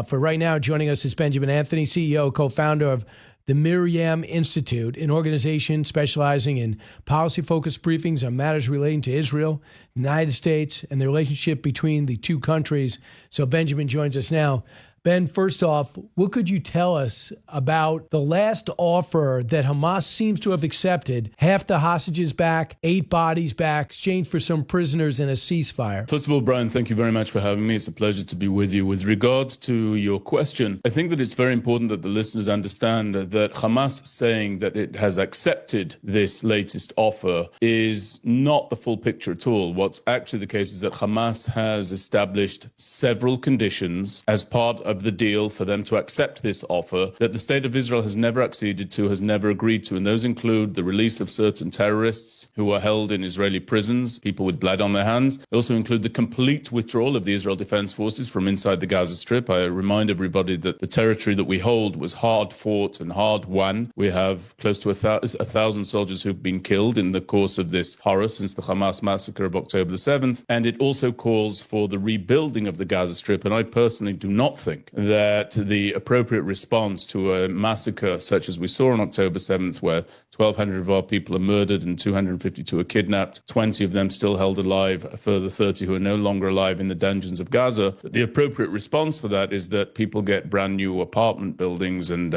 For right now, joining us is Benjamin Anthony, CEO, co-founder of the MirYam Institute, an organization specializing in policy-focused briefings on matters relating to Israel, the United States, and the relationship between the two countries. So Benjamin joins us now. Ben, first off, what could you tell us about the last offer that Hamas seems to have accepted? Half the hostages back, 8 bodies back, exchanged for some prisoners in a ceasefire. First of all, Brian, thank you very much for having me. It's a pleasure to be with you. With regard to your question, I think that it's very important that the listeners understand that Hamas saying that it has accepted this latest offer is not the full picture at all. What's actually the case is that Hamas has established several conditions as part of the deal for them to accept this offer that the state of Israel has never acceded to, has never agreed to. And those include the release of certain terrorists who are held in Israeli prisons, people with blood on their hands. They also include the complete withdrawal of the Israel Defense Forces from inside the Gaza Strip. I remind everybody that the territory that we hold was hard fought and hard won. We have close to 1,000 soldiers who've been killed in the course of this horror since the Hamas massacre of October the 7th. And it also calls for the rebuilding of the Gaza Strip. And I personally do not think that the appropriate response to a massacre such as we saw on October 7th, where 1,200 of our people are murdered and 252 are kidnapped, 20 of them still held alive, a further 30 who are no longer alive in the dungeons of Gaza, the appropriate response for that is that people get brand new apartment buildings and,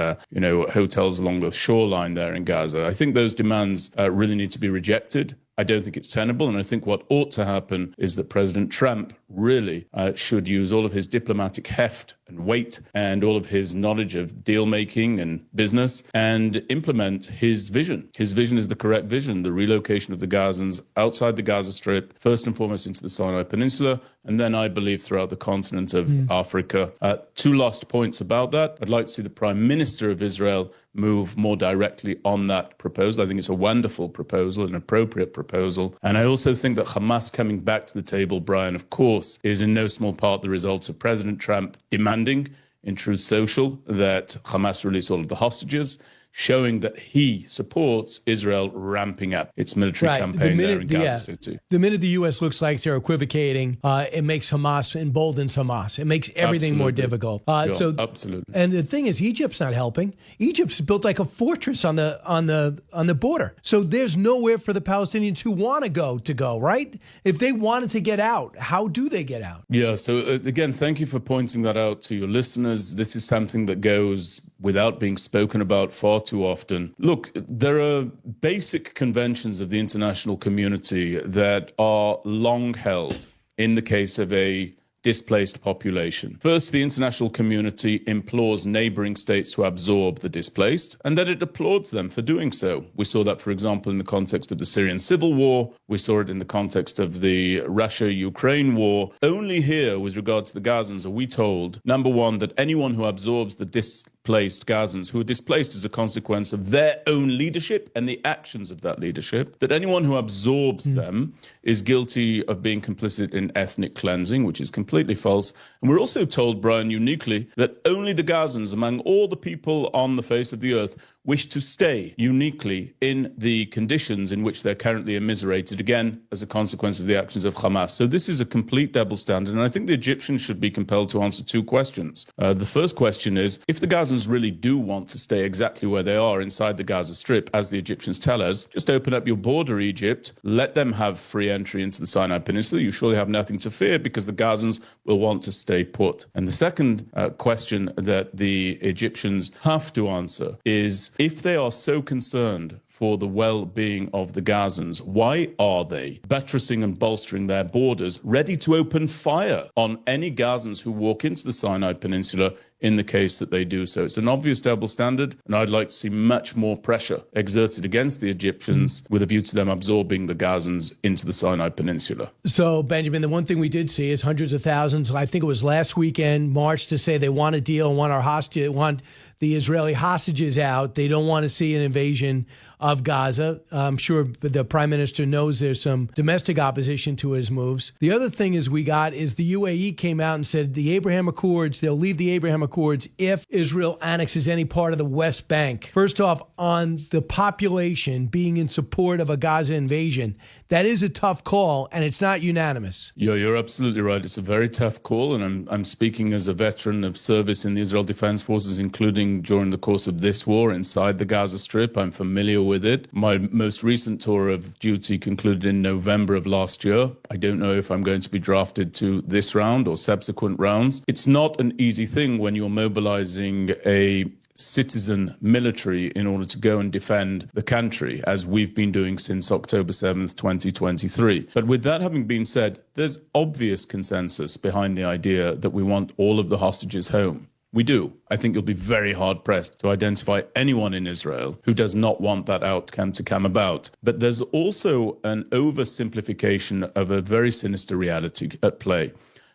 hotels along the shoreline there in Gaza. I think those demands really need to be rejected. I don't think it's tenable, and I think what ought to happen is that President Trump really should use all of his diplomatic heft and weight and all of his knowledge of deal-making and business and implement his vision. His vision is the correct vision, the relocation of the Gazans outside the Gaza Strip, first and foremost into the Sinai Peninsula, and then I believe throughout the continent of Africa. 2 last points about that. I'd like to see the Prime Minister of Israel move more directly on that proposal. I think it's a wonderful proposal, an appropriate proposal. And I also think that Hamas coming back to the table, Brian, of course, is in no small part the result of President Trump demanding in Truth Social that Hamas release all of the hostages, showing that he supports Israel ramping up its military campaign there in Gaza City. The minute the U.S. looks like they're equivocating, it makes Hamas, emboldens Hamas. It makes everything more difficult. Absolutely. And the thing is, Egypt's not helping. Egypt's built like a fortress on the border. So there's nowhere for the Palestinians who want to go, right? If they wanted to get out, how do they get out? Yeah, so again, thank you for pointing that out to your listeners. This is something that goes without being spoken about far too often. Look, there are basic conventions of the international community that are long held in the case of a displaced population. First, the international community implores neighboring states to absorb the displaced, and then it applauds them for doing so. We saw that, for example, in the context of the Syrian civil war. We saw it in the context of the Russia-Ukraine war. Only here, with regard to the Gazans, are we told, number one, that anyone who absorbs the displaced Gazans, who are displaced as a consequence of their own leadership and the actions of that leadership, that anyone who absorbs them is guilty of being complicit in ethnic cleansing, which is completely false. And we're also told, Brian, uniquely, that only the Gazans, among all the people on the face of the earth, wish to stay uniquely in the conditions in which they're currently immiserated, again, as a consequence of the actions of Hamas. So this is a complete double standard, and I think the Egyptians should be compelled to answer 2 questions. The first question is, if the Gazans really do want to stay exactly where they are inside the Gaza Strip, as the Egyptians tell us, just open up your border, Egypt, let them have free entry into the Sinai Peninsula. You surely have nothing to fear because the Gazans will want to stay put. And the second question that the Egyptians have to answer is, if they are so concerned for the well-being of the Gazans, why are they buttressing and bolstering their borders, ready to open fire on any Gazans who walk into the Sinai Peninsula in the case that they do so? It's an obvious double standard, and I'd like to see much more pressure exerted against the Egyptians with a view to them absorbing the Gazans into the Sinai Peninsula. So, Benjamin, the one thing we did see is hundreds of thousands, I think it was last weekend, marched to say they want a deal, want the Israeli hostages out. They don't want to see an invasion of Gaza. I'm sure the prime minister knows there's some domestic opposition to his moves. The other thing is the UAE came out and said the Abraham Accords, they'll leave the Abraham Accords if Israel annexes any part of the West Bank. First off, on the population being in support of a Gaza invasion, that is a tough call, and it's not unanimous. Yeah, you're absolutely right. It's a very tough call, and I'm speaking as a veteran of service in the Israel Defense Forces, including during the course of this war inside the Gaza Strip. I'm familiar with it. My most recent tour of duty concluded in November of last year. I don't know if I'm going to be drafted to this round or subsequent rounds. It's not an easy thing when you're mobilizing a citizen military in order to go and defend the country, as we've been doing since October 7th, 2023. But with that having been said, there's obvious consensus behind the idea that we want all of the hostages home. We do. I think you'll be very hard-pressed to identify anyone in Israel who does not want that outcome to come about. But there's also an oversimplification of a very sinister reality at play.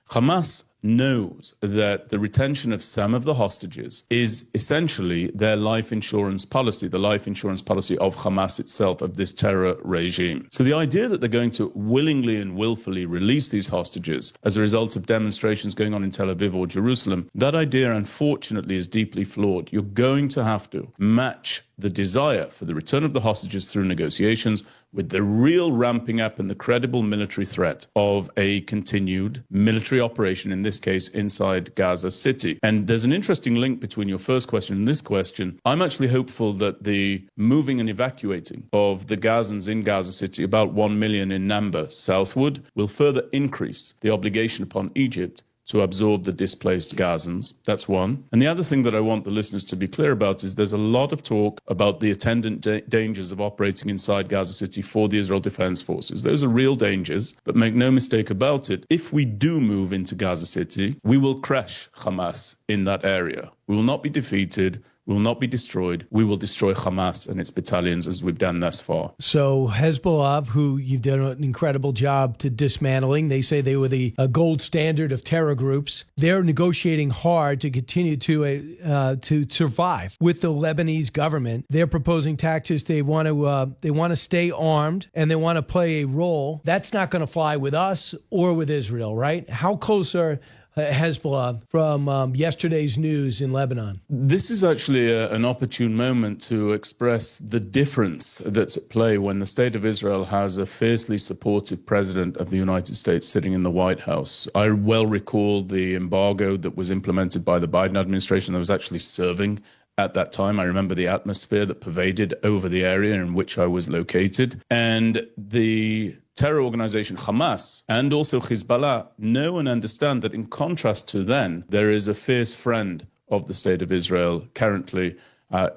Hamas knows that the retention of some of the hostages is essentially their life insurance policy, the life insurance policy of Hamas itself, of this terror regime. So the idea that they're going to willingly and willfully release these hostages as a result of demonstrations going on in Tel Aviv or Jerusalem, that idea, unfortunately, is deeply flawed. You're going to have to match the desire for the return of the hostages through negotiations with the real ramping up and the credible military threat of a continued military operation, in this case, inside Gaza City. And there's an interesting link between your first question and this question. I'm actually hopeful that the moving and evacuating of the Gazans in Gaza City, about 1 million in number southward, will further increase the obligation upon Egypt to absorb the displaced Gazans. That's one. And the other thing that I want the listeners to be clear about is there's a lot of talk about the attendant dangers of operating inside Gaza City for the Israel Defense Forces. Those are real dangers, but make no mistake about it. If we do move into Gaza City, we will crush Hamas in that area. We will not be defeated. We will not be destroyed. We will destroy Hamas and its battalions as we've done thus far. So Hezbollah, who you've done an incredible job to dismantling, they say they were the gold standard of terror groups. They're negotiating hard to continue to survive with the Lebanese government. They're proposing tactics. They want to stay armed and they want to play a role. That's not going to fly with us or with Israel, right? How close are Hezbollah from yesterday's news in Lebanon? This is actually an opportune moment to express the difference that's at play when the state of Israel has a fiercely supportive president of the United States sitting in the White House. I well recall the embargo that was implemented by the Biden administration that was actually serving at that time. I remember the atmosphere that pervaded over the area in which I was located. And the terror organization Hamas and also Hezbollah know and understand that in contrast to then, there is a fierce friend of the state of Israel currently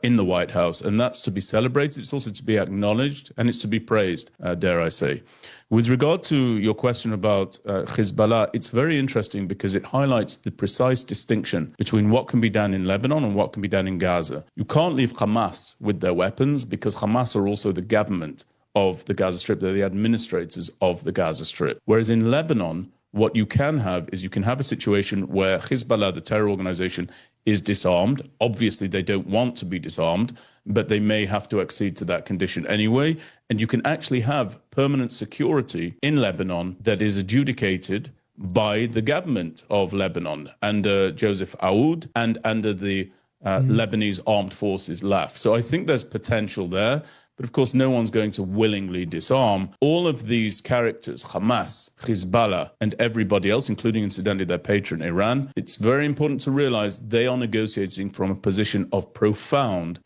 in the White House. And that's to be celebrated. It's also to be acknowledged and it's to be praised, dare I say. With regard to your question about Hezbollah, it's very interesting because it highlights the precise distinction between what can be done in Lebanon and what can be done in Gaza. You can't leave Hamas with their weapons because Hamas are also the government of the Gaza Strip. They're the administrators of the Gaza Strip. Whereas in Lebanon, what you can have is you can have a situation where Hezbollah, the terror organization, is disarmed. Obviously, they don't want to be disarmed, but they may have to accede to that condition anyway. And you can actually have permanent security in Lebanon that is adjudicated by the government of Lebanon under Joseph Aoud and under the Lebanese armed forces, LAF. So I think there's potential there. But of course, no one's going to willingly disarm. All of these characters, Hamas, Hezbollah, and everybody else, including incidentally their patron Iran, it's very important to realize they are negotiating from a position of profound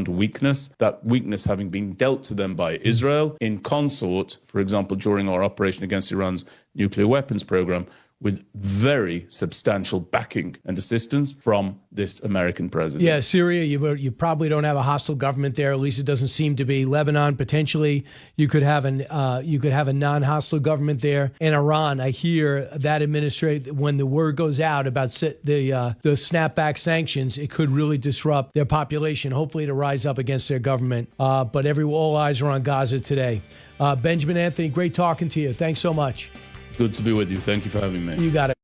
weakness, that weakness having been dealt to them by Israel in consort, for example, during our operation against Iran's nuclear weapons program, with very substantial backing and assistance from this American president. Yeah, Syria, you probably don't have a hostile government there. At least it doesn't seem to be. Lebanon, potentially, you could have a non-hostile government there. And Iran, I hear that when the word goes out about the snapback sanctions, it could really disrupt their population. Hopefully, to rise up against their government. But all eyes are on Gaza today. Benjamin Anthony, great talking to you. Thanks so much. Good to be with you. Thank you for having me. You got it.